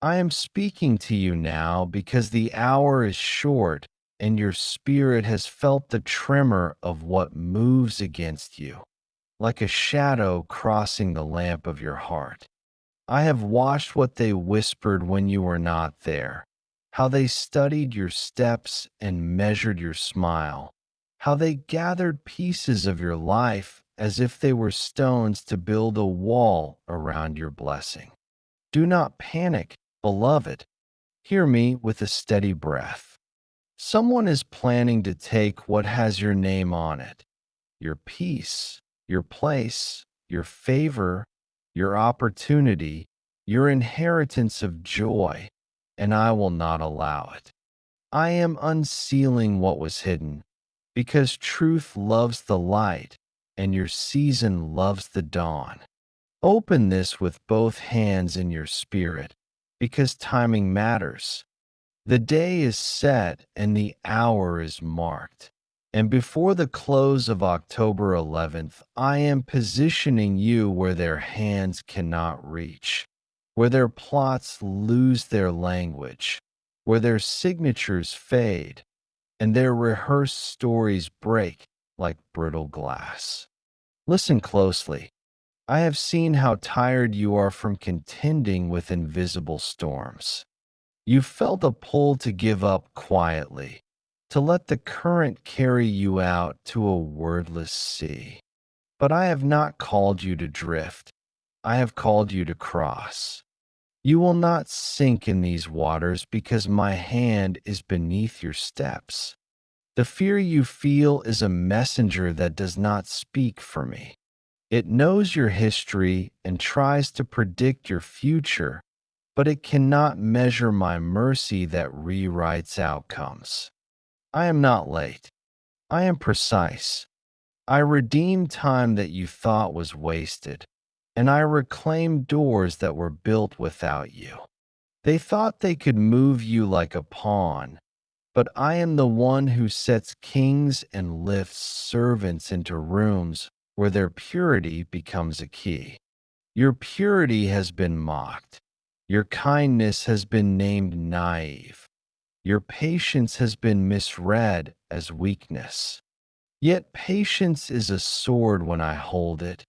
I am speaking to you now because the hour is short and your spirit has felt the tremor of what moves against you, like a shadow crossing the lamp of your heart. I have watched what they whispered when you were not there, how they studied your steps and measured your smile, how they gathered pieces of your life as if they were stones to build a wall around your blessing. Do not panic, beloved. Hear me with a steady breath. Someone is planning to take what has your name on it, your peace, your place, your favor, your opportunity, your inheritance of joy, and I will not allow it. I am unsealing what was hidden, because truth loves the light, and your season loves the dawn. Open this with both hands in your spirit, because timing matters. The day is set and the hour is marked. And before the close of October 11th, I am positioning you where their hands cannot reach, where their plots lose their language, where their signatures fade, and their rehearsed stories break like brittle glass. Listen closely. I have seen how tired you are from contending with invisible storms. You felt a pull to give up quietly, to let the current carry you out to a wordless sea. But I have not called you to drift. I have called you to cross. You will not sink in these waters because my hand is beneath your steps. The fear you feel is a messenger that does not speak for me. It knows your history and tries to predict your future, but it cannot measure my mercy that rewrites outcomes. I am not late. I am precise. I redeem time that you thought was wasted, and I reclaim doors that were built without you. They thought they could move you like a pawn, but I am the one who sets kings and lifts servants into rooms where their purity becomes a key. Your purity has been mocked. Your kindness has been named naive. Your patience has been misread as weakness. Yet patience is a sword when I hold it,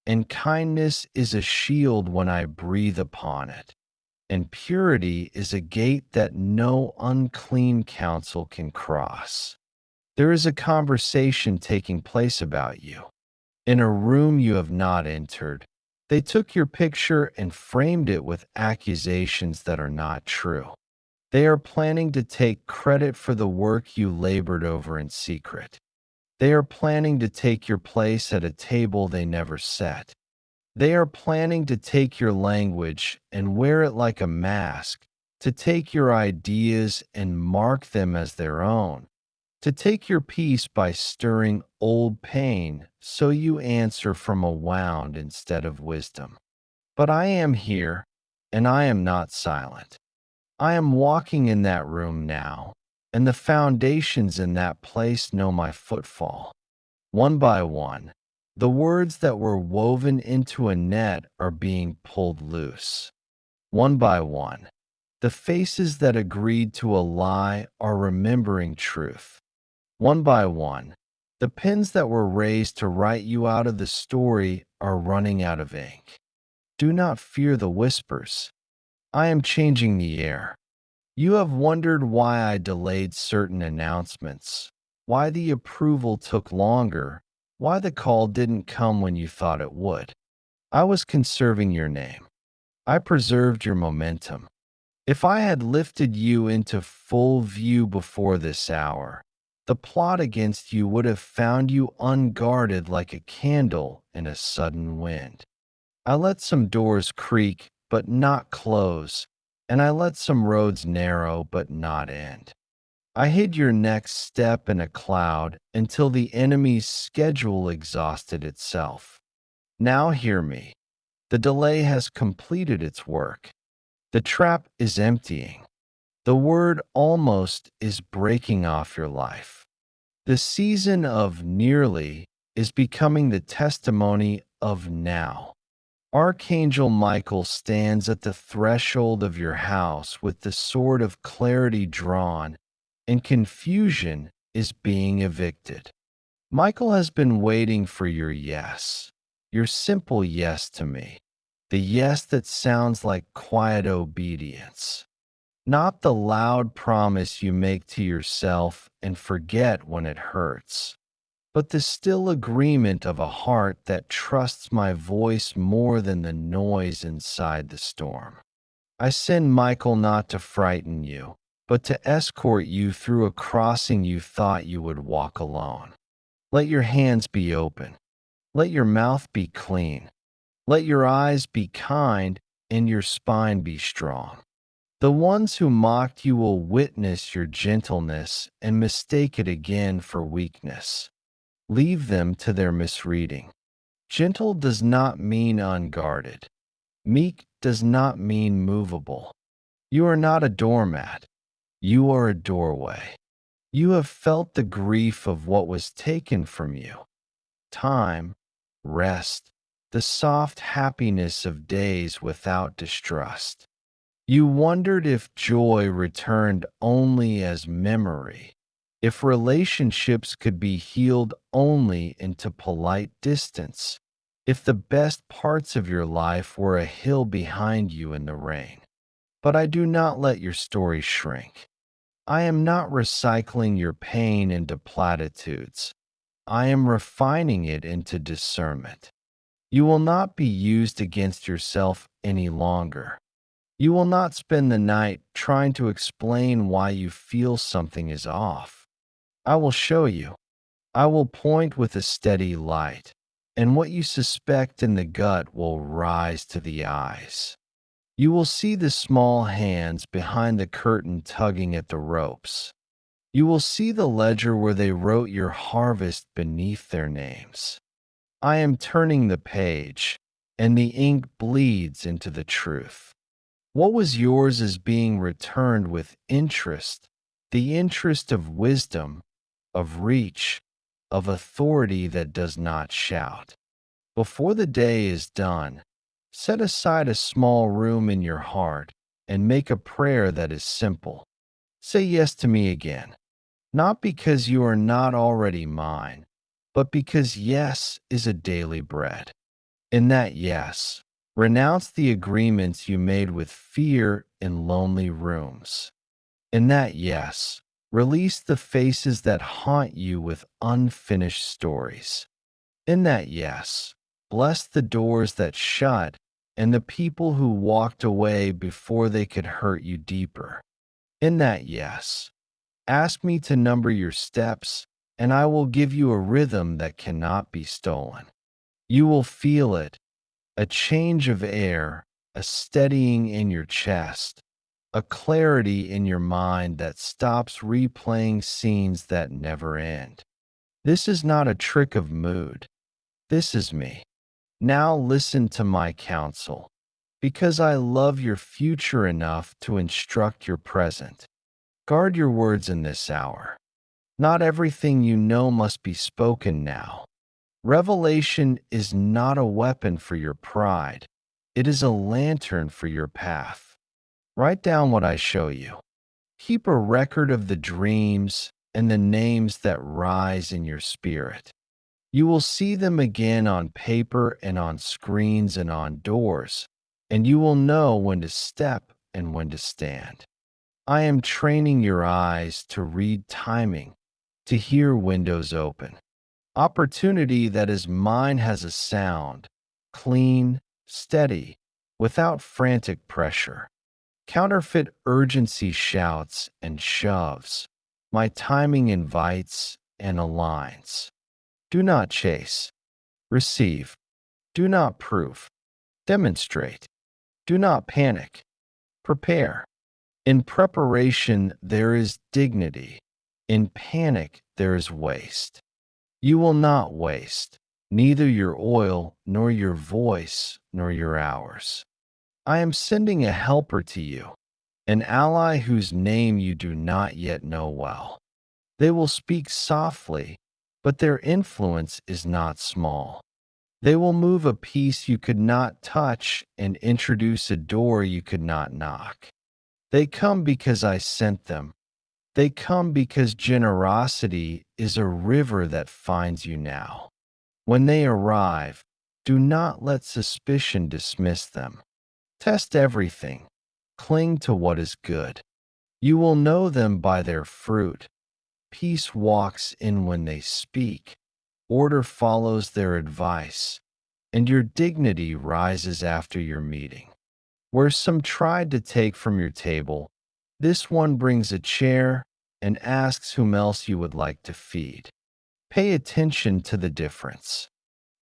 and kindness is a shield when I breathe upon it, and purity is a gate that no unclean counsel can cross. There is a conversation taking place about you in a room you have not entered. They took your picture and framed it with accusations that are not true. They are planning to take credit for the work you labored over in secret. They are planning to take your place at a table they never set. They are planning to take your language and wear it like a mask, to take your ideas and mark them as their own, to take your peace by stirring old pain so you answer from a wound instead of wisdom. But I am here, and I am not silent. I am walking in that room now, and the foundations in that place know my footfall. One by one, the words that were woven into a net are being pulled loose. One by one, the faces that agreed to a lie are remembering truth. One by one, the pens that were raised to write you out of the story are running out of ink. Do not fear the whispers. I am changing the air. You have wondered why I delayed certain announcements, why the approval took longer, why the call didn't come when you thought it would. I was conserving your name. I preserved your momentum. If I had lifted you into full view before this hour, the plot against you would have found you unguarded like a candle in a sudden wind. I let some doors creak, but not close, and I let some roads narrow, but not end. I hid your next step in a cloud until the enemy's schedule exhausted itself. Now hear me. The delay has completed its work. The trap is emptying. The word almost is breaking off your life. The season of nearly is becoming the testimony of now. Archangel Michael stands at the threshold of your house with the sword of clarity drawn, and confusion is being evicted. Michael has been waiting for your yes, your simple yes to me, the yes that sounds like quiet obedience, not the loud promise you make to yourself and forget when it hurts, but the still agreement of a heart that trusts my voice more than the noise inside the storm. I send Michael not to frighten you, but to escort you through a crossing you thought you would walk alone. Let your hands be open. Let your mouth be clean. Let your eyes be kind and your spine be strong. The ones who mocked you will witness your gentleness and mistake it again for weakness. Leave them to their misreading. Gentle does not mean unguarded. Meek does not mean movable. You are not a doormat. You are a doorway. You have felt the grief of what was taken from you. Time, rest, the soft happiness of days without distrust. You wondered if joy returned only as memory, if relationships could be healed only into polite distance, if the best parts of your life were a hill behind you in the rain. But I do not let your story shrink. I am not recycling your pain into platitudes. I am refining it into discernment. You will not be used against yourself any longer. You will not spend the night trying to explain why you feel something is off. I will show you. I will point with a steady light, and what you suspect in the gut will rise to the eyes. You will see the small hands behind the curtain tugging at the ropes. You will see the ledger where they wrote your harvest beneath their names. I am turning the page, and the ink bleeds into the truth. What was yours is being returned with interest, the interest of wisdom, of reach, of authority that does not shout. Before the day is done, set aside a small room in your heart and make a prayer that is simple. Say yes to me again, not because you are not already mine, but because yes is a daily bread. In that yes, renounce the agreements you made with fear in lonely rooms. In that yes, release the faces that haunt you with unfinished stories. In that yes, bless the doors that shut and the people who walked away before they could hurt you deeper. In that yes, ask me to number your steps, and I will give you a rhythm that cannot be stolen. You will feel it, a change of air, a steadying in your chest, a clarity in your mind that stops replaying scenes that never end. This is not a trick of mood. This is me. Now listen to my counsel, because I love your future enough to instruct your present. Guard your words in this hour. Not everything you know must be spoken now. Revelation is not a weapon for your pride. It is a lantern for your path. Write down what I show you. Keep a record of the dreams and the names that rise in your spirit. You will see them again on paper and on screens and on doors, and you will know when to step and when to stand. I am training your eyes to read timing, to hear windows open. Opportunity that is mine has a sound, clean, steady, without frantic pressure. Counterfeit urgency shouts and shoves. My timing invites and aligns. Do not chase. Receive. Do not prove. Demonstrate. Do not panic. Prepare. In preparation, there is dignity. In panic, there is waste. You will not waste, neither your oil, nor your voice, nor your hours. I am sending a helper to you, an ally whose name you do not yet know well. They will speak softly, but their influence is not small. They will move a piece you could not touch and introduce a door you could not knock. They come because I sent them. They come because generosity is a river that finds you now. When they arrive, do not let suspicion dismiss them. Test everything. Cling to what is good. You will know them by their fruit. Peace walks in when they speak. Order follows their advice, and your dignity rises after your meeting. Where some tried to take from your table, this one brings a chair and asks whom else you would like to feed. Pay attention to the difference.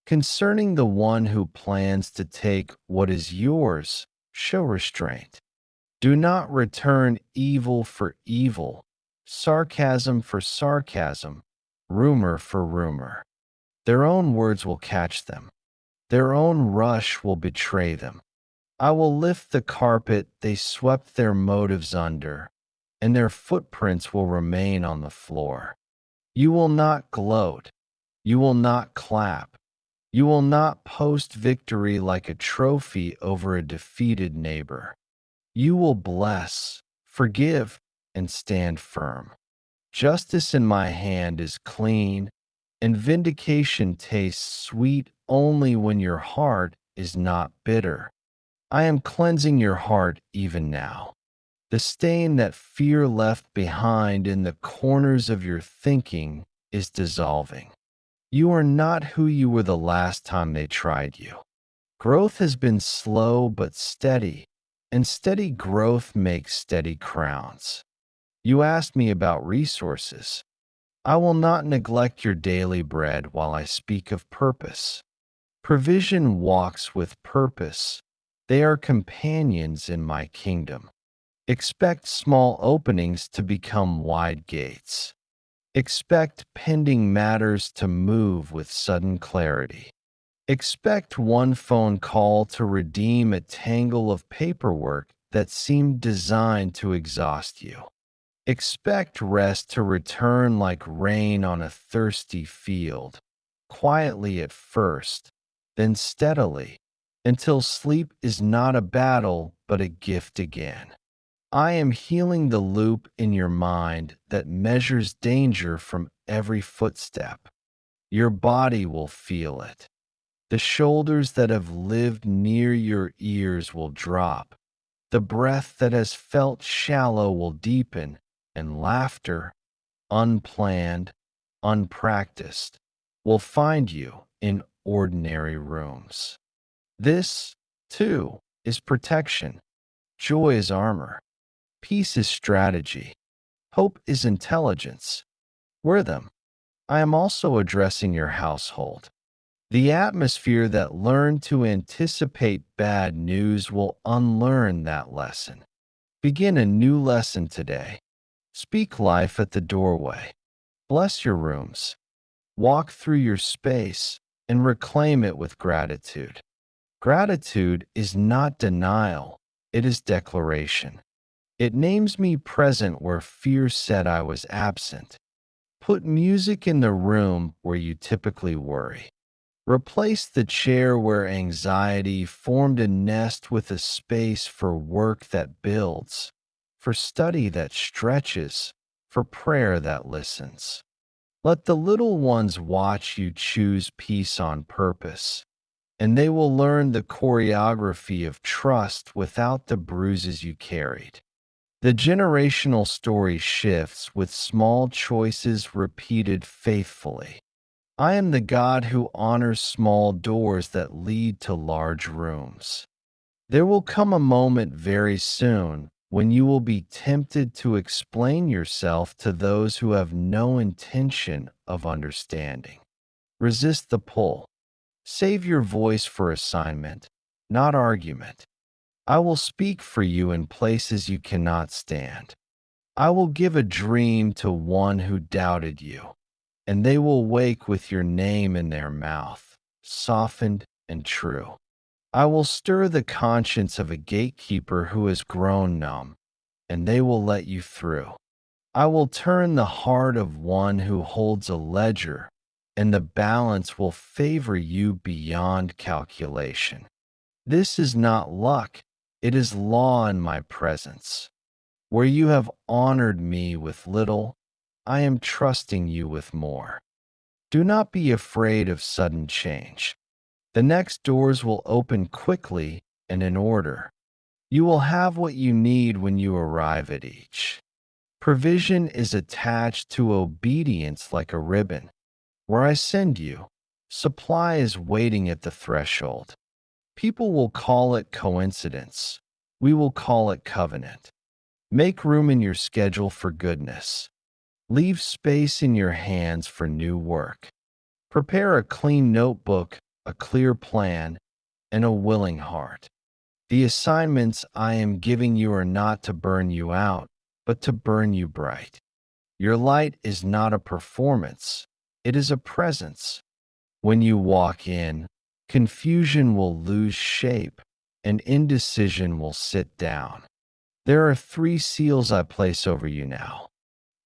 Concerning the one who plans to take what is yours, show restraint. Do not return evil for evil, sarcasm for sarcasm, rumor for rumor. Their own words will catch them. Their own rush will betray them. I will lift the carpet they swept their motives under, and their footprints will remain on the floor. You will not gloat. You will not clap. You will not post victory like a trophy over a defeated neighbor. You will bless, forgive, and stand firm. Justice in my hand is clean, and vindication tastes sweet only when your heart is not bitter. I am cleansing your heart even now. The stain that fear left behind in the corners of your thinking is dissolving. You are not who you were the last time they tried you. Growth has been slow but steady, and steady growth makes steady crowns. You asked me about resources. I will not neglect your daily bread while I speak of purpose. Provision walks with purpose. They are companions in my kingdom. Expect small openings to become wide gates. Expect pending matters to move with sudden clarity. Expect one phone call to redeem a tangle of paperwork that seemed designed to exhaust you. Expect rest to return like rain on a thirsty field, quietly at first, then steadily, until sleep is not a battle but a gift again. I am healing the loop in your mind that measures danger from every footstep. Your body will feel it. The shoulders that have lived near your ears will drop. The breath that has felt shallow will deepen, and laughter, unplanned, unpracticed, will find you in ordinary rooms. This, too, is protection. Joy is armor. Peace is strategy. Hope is intelligence. Wear them. I am also addressing your household. The atmosphere that learned to anticipate bad news will unlearn that lesson. Begin a new lesson today. Speak life at the doorway. Bless your rooms. Walk through your space and reclaim it with gratitude. Gratitude is not denial, it is declaration. It names me present where fear said I was absent. Put music in the room where you typically worry. Replace the chair where anxiety formed a nest with a space for work that builds, for study that stretches, for prayer that listens. Let the little ones watch you choose peace on purpose, and they will learn the choreography of trust without the bruises you carried. The generational story shifts with small choices repeated faithfully. I am the God who honors small doors that lead to large rooms. There will come a moment very soon when you will be tempted to explain yourself to those who have no intention of understanding. Resist the pull. Save your voice for assignment, not argument. I will speak for you in places you cannot stand. I will give a dream to one who doubted you, and they will wake with your name in their mouth, softened and true. I will stir the conscience of a gatekeeper who has grown numb, and they will let you through. I will turn the heart of one who holds a ledger and the balance will favor you beyond calculation. This is not luck, it is law in my presence. Where you have honored me with little, I am trusting you with more. Do not be afraid of sudden change. The next doors will open quickly and in order. You will have what you need when you arrive at each. Provision is attached to obedience like a ribbon. Where I send you, supply is waiting at the threshold. People will call it coincidence. We will call it covenant. Make room in your schedule for goodness. Leave space in your hands for new work. Prepare a clean notebook, a clear plan, and a willing heart. The assignments I am giving you are not to burn you out, but to burn you bright. Your light is not a performance, it is a presence. When you walk in, confusion will lose shape and indecision will sit down. There are 3 seals I place over you now.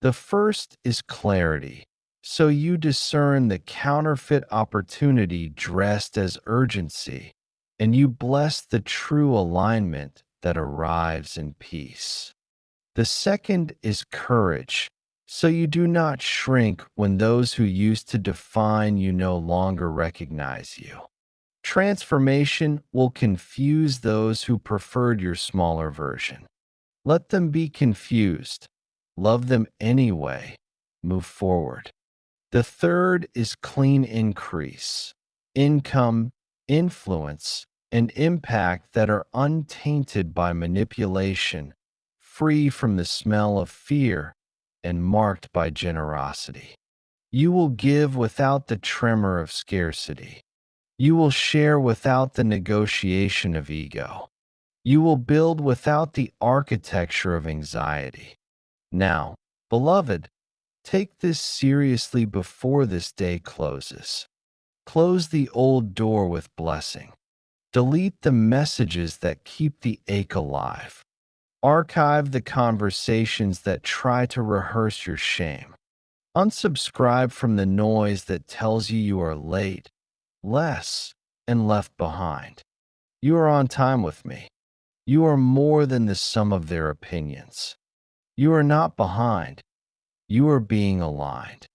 The first is clarity, so you discern the counterfeit opportunity dressed as urgency, and you bless the true alignment that arrives in peace. The second is courage, so you do not shrink when those who used to define you no longer recognize you. Transformation will confuse those who preferred your smaller version. Let them be confused. Love them anyway. Move forward. The third is clean increase, income, influence, and impact that are untainted by manipulation, free from the smell of fear, and marked by generosity. You will give without the tremor of scarcity. You will share without the negotiation of ego. You will build without the architecture of anxiety. Now, beloved, take this seriously before this day closes. Close the old door with blessing. Delete the messages that keep the ache alive. Archive the conversations that try to rehearse your shame. Unsubscribe from the noise that tells you are late, less, and left behind. You are on time with me. You are more than the sum of their opinions. You are not behind. You are being aligned.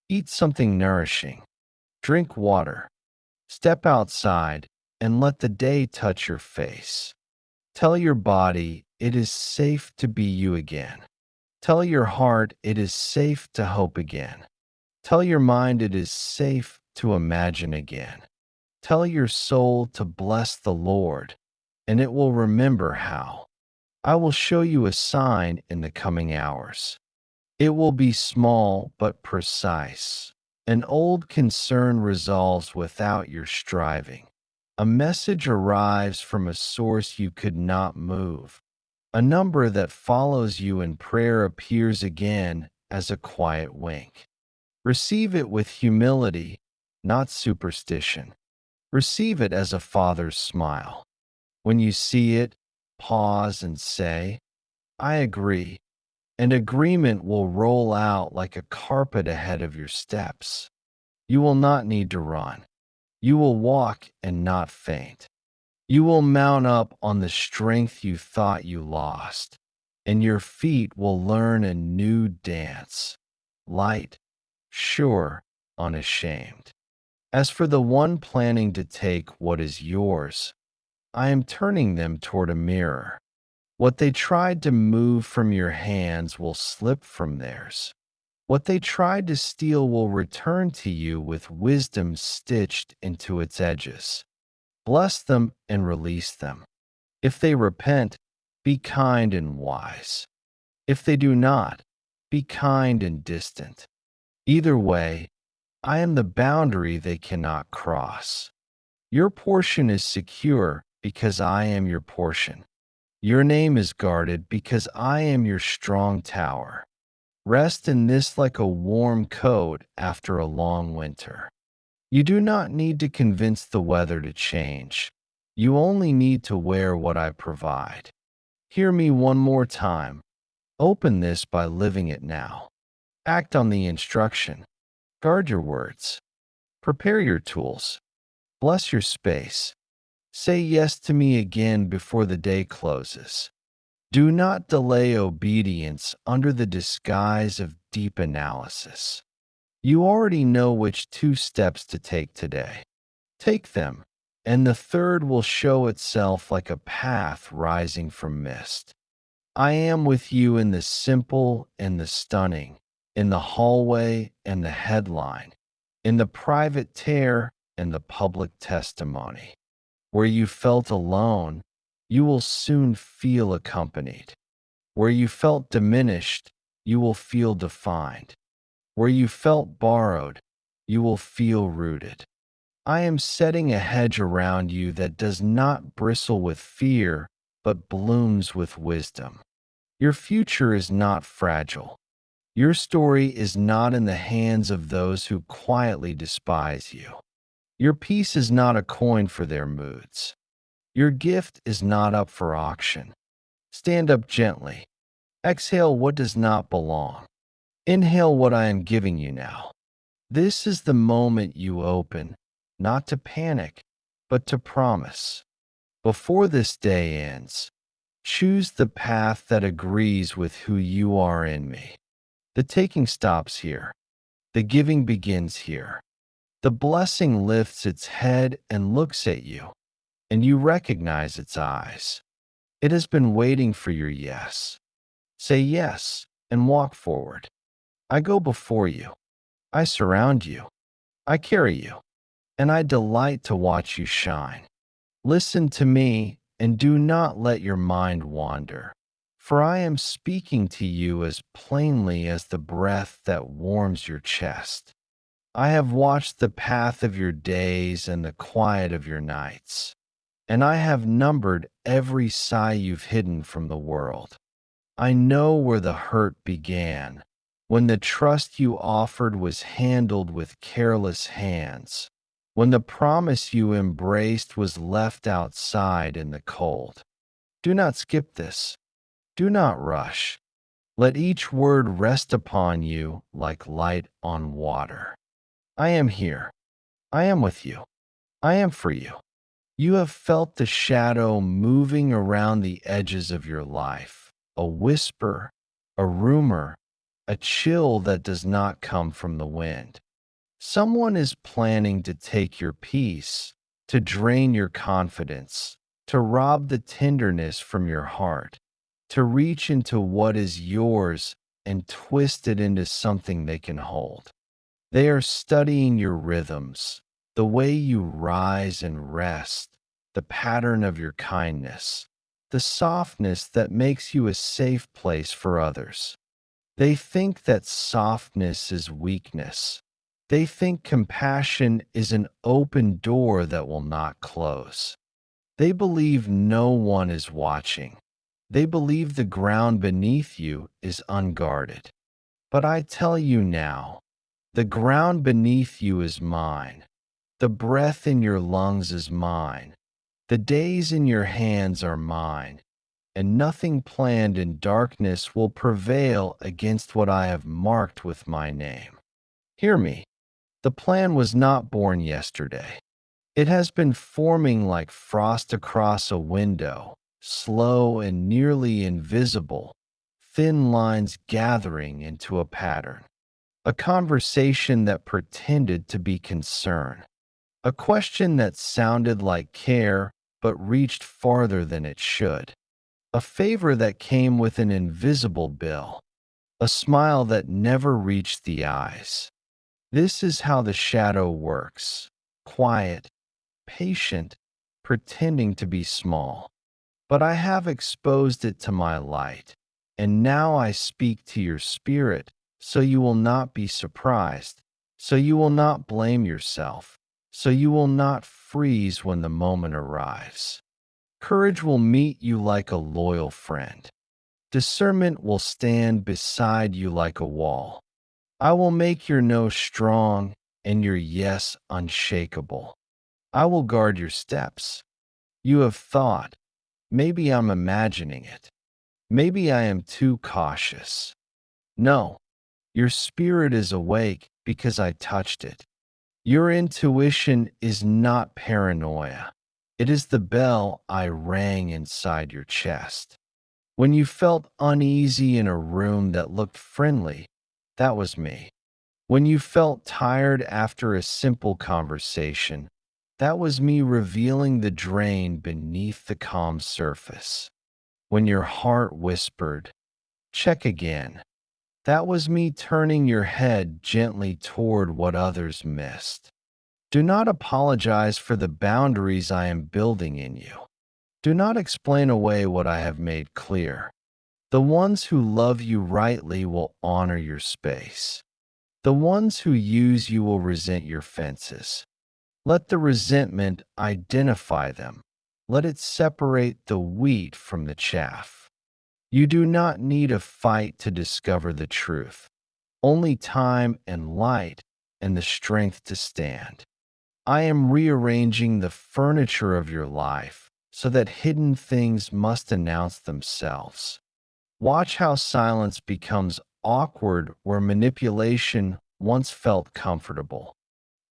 Eat something nourishing. Drink water. Step outside and let the day touch your face. Tell your body it is safe to be you again. Tell your heart it is safe to hope again. Tell your mind it is safe to imagine again. Tell your soul to bless the Lord, and it will remember how. I will show you a sign in the coming hours. It will be small but precise. An old concern resolves without your striving. A message arrives from a source you could not move. A number that follows you in prayer appears again as a quiet wink. Receive it with humility, not superstition. Receive it as a father's smile. When you see it, pause and say, I agree. And agreement will roll out like a carpet ahead of your steps. You will not need to run. You will walk and not faint. You will mount up on the strength you thought you lost, and your feet will learn a new dance, light, sure, unashamed. As for the one planning to take what is yours, I am turning them toward a mirror. What they tried to move from your hands will slip from theirs. What they tried to steal will return to you with wisdom stitched into its edges. Bless them and release them. If they repent, be kind and wise. If they do not, be kind and distant. Either way, I am the boundary they cannot cross. Your portion is secure because I am your portion. Your name is guarded because I am your strong tower. Rest in this like a warm coat after a long winter. You do not need to convince the weather to change. You only need to wear what I provide. Hear me one more time. Open this by living it now. Act on the instruction. Guard your words. Prepare your tools. Bless your space. Say yes to me again before the day closes. Do not delay obedience under the disguise of deep analysis. You already know which two steps to take today. Take them, and the third will show itself like a path rising from mist. I am with you in the simple and the stunning, in the hallway and the headline, in the private tear and the public testimony. Where you felt alone, you will soon feel accompanied. Where you felt diminished, you will feel defined. Where you felt borrowed, you will feel rooted. I am setting a hedge around you that does not bristle with fear, but blooms with wisdom. Your future is not fragile. Your story is not in the hands of those who quietly despise you. Your peace is not a coin for their moods. Your gift is not up for auction. Stand up gently. Exhale what does not belong. Inhale what I am giving you now. This is the moment you open, not to panic, but to promise. Before this day ends, choose the path that agrees with who you are in me. The taking stops here. The giving begins here. The blessing lifts its head and looks at you, and you recognize its eyes. It has been waiting for your yes. Say yes and walk forward. I go before you. I surround you. I carry you, and I delight to watch you shine. Listen to me and do not let your mind wander, for I am speaking to you as plainly as the breath that warms your chest. I have watched the path of your days and the quiet of your nights, and I have numbered every sigh you've hidden from the world. I know where the hurt began, when the trust you offered was handled with careless hands, when the promise you embraced was left outside in the cold. Do not skip this. Do not rush. Let each word rest upon you like light on water. I am here. I am with you. I am for you. You have felt the shadow moving around the edges of your life, a whisper, a rumor, a chill that does not come from the wind. Someone is planning to take your peace, to drain your confidence, to rob the tenderness from your heart, to reach into what is yours and twist it into something they can hold. They are studying your rhythms, the way you rise and rest, the pattern of your kindness, the softness that makes you a safe place for others. They think that softness is weakness. They think compassion is an open door that will not close. They believe no one is watching. They believe the ground beneath you is unguarded. But I tell you now, the ground beneath you is mine. The breath in your lungs is mine. The days in your hands are mine. And nothing planned in darkness will prevail against what I have marked with my name. Hear me. The plan was not born yesterday. It has been forming like frost across a window, slow and nearly invisible, thin lines gathering into a pattern. A conversation that pretended to be concern. A question that sounded like care but reached farther than it should. A favor that came with an invisible bill. A smile that never reached the eyes. This is how the shadow works. Quiet, patient, pretending to be small. But I have exposed it to my light, and now I speak to your spirit, so you will not be surprised, so you will not blame yourself, so you will not freeze when the moment arrives. Courage will meet you like a loyal friend. Discernment will stand beside you like a wall. I will make your no strong and your yes unshakable. I will guard your steps. You have thought, maybe I'm imagining it. Maybe I am too cautious. No, your spirit is awake because I touched it. Your intuition is not paranoia. It is the bell I rang inside your chest. When you felt uneasy in a room that looked friendly, that was me. When you felt tired after a simple conversation, that was me revealing the drain beneath the calm surface. When your heart whispered, check again, that was me turning your head gently toward what others missed. Do not apologize for the boundaries I am building in you. Do not explain away what I have made clear. The ones who love you rightly will honor your space. The ones who use you will resent your fences. Let the resentment identify them. Let it separate the wheat from the chaff. You do not need a fight to discover the truth. Only time and light and the strength to stand. I am rearranging the furniture of your life so that hidden things must announce themselves. Watch how silence becomes awkward where manipulation once felt comfortable.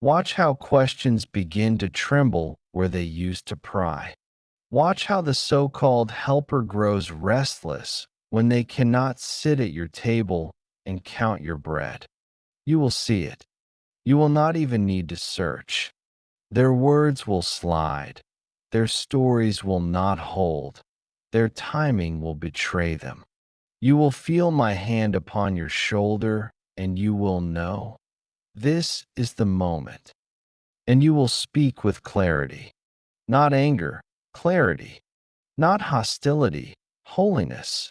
Watch how questions begin to tremble where they used to pry. Watch how the so-called helper grows restless when they cannot sit at your table and count your bread. You will see it. You will not even need to search. Their words will slide. Their stories will not hold. Their timing will betray them. You will feel my hand upon your shoulder, and you will know this is the moment. And you will speak with clarity, not anger, clarity, not hostility, holiness.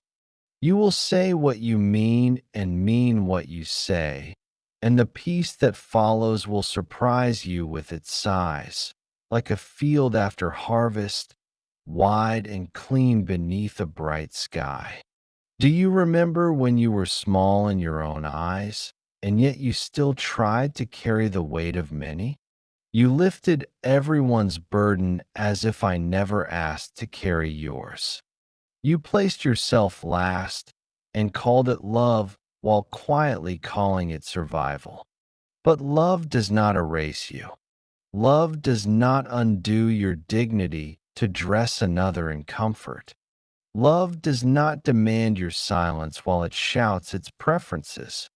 You will say what you mean and mean what you say, and the peace that follows will surprise you with its size, like a field after harvest, wide and clean beneath a bright sky. Do you remember when you were small in your own eyes, and yet you still tried to carry the weight of many? You lifted everyone's burden as if I never asked to carry yours. You placed yourself last and called it love while quietly calling it survival. But love does not erase you. Love does not undo your dignity to dress another in comfort. Love does not demand your silence while it shouts its preferences.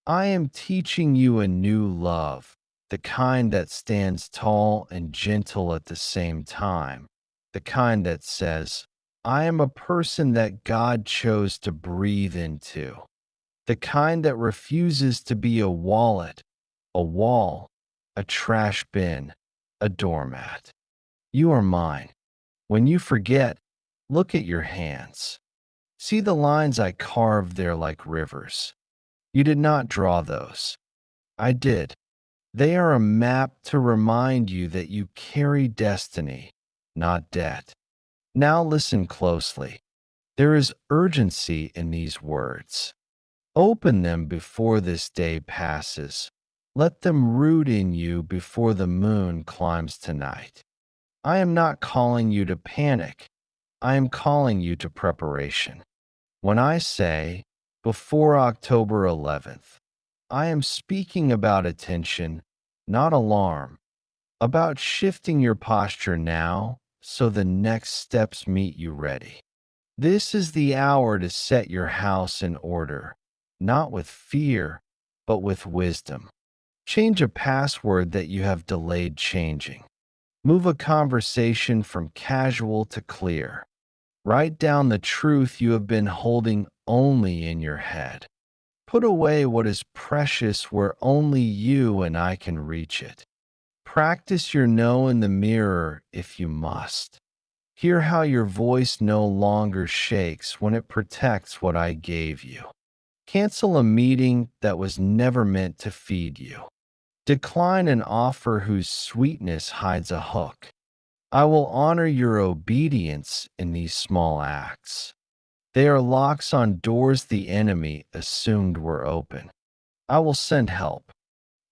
I am teaching you a new love, the kind that stands tall and gentle at the same time, the kind that says, I am a person that God chose to breathe into, the kind that refuses to be a wallet, a wall, a trash bin, a doormat. You are mine. When you forget, look at your hands. See the lines I carved there like rivers. You did not draw those. I did. They are a map to remind you that you carry destiny, not debt. Now listen closely. There is urgency in these words. Open them before this day passes. Let them root in you before the moon climbs tonight. I am not calling you to panic. I am calling you to preparation. When I say, before October 11th, I am speaking about attention, not alarm, about shifting your posture now so the next steps meet you ready. This is the hour to set your house in order, not with fear, but with wisdom. Change a password that you have delayed changing. Move a conversation from casual to clear. Write down the truth you have been holding only in your head. Put away what is precious where only you and I can reach it. Practice your no in the mirror if you must. Hear how your voice no longer shakes when it protects what I gave you. Cancel a meeting that was never meant to feed you. Decline an offer whose sweetness hides a hook. I will honor your obedience in these small acts. They are locks on doors the enemy assumed were open. I will send help.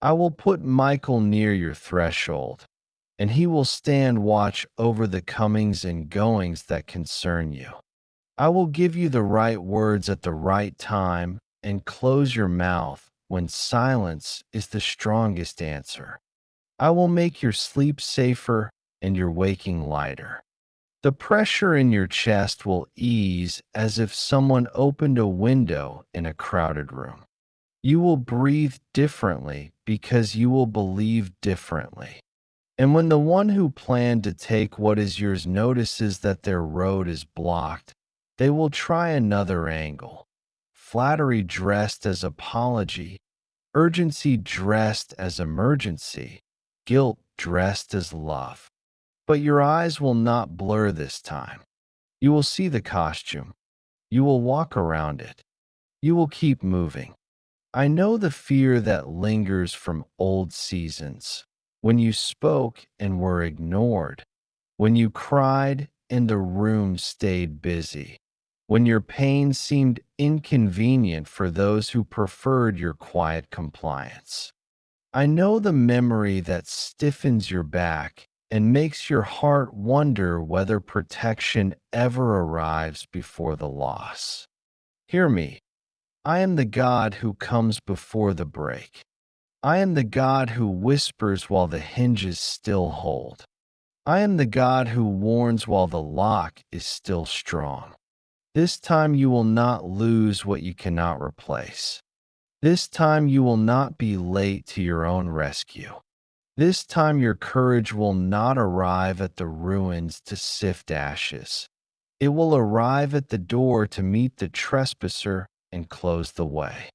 I will put Michael near your threshold, and he will stand watch over the comings and goings that concern you. I will give you the right words at the right time and close your mouth when silence is the strongest answer. I will make your sleep safer and your waking lighter. The pressure in your chest will ease as if someone opened a window in a crowded room. You will breathe differently because you will believe differently. And when the one who planned to take what is yours notices that their road is blocked, they will try another angle. Flattery dressed as apology, urgency dressed as emergency, guilt dressed as love. But your eyes will not blur this time. You will see the costume. You will walk around it. You will keep moving. I know the fear that lingers from old seasons, when you spoke and were ignored, when you cried and the room stayed busy, when your pain seemed inconvenient for those who preferred your quiet compliance. I know the memory that stiffens your back and makes your heart wonder whether protection ever arrives before the loss. Hear me. I am the God who comes before the break. I am the God who whispers while the hinges still hold. I am the God who warns while the lock is still strong. This time you will not lose what you cannot replace. This time you will not be late to your own rescue. This time your courage will not arrive at the ruins to sift ashes. It will arrive at the door to meet the trespasser and close the way.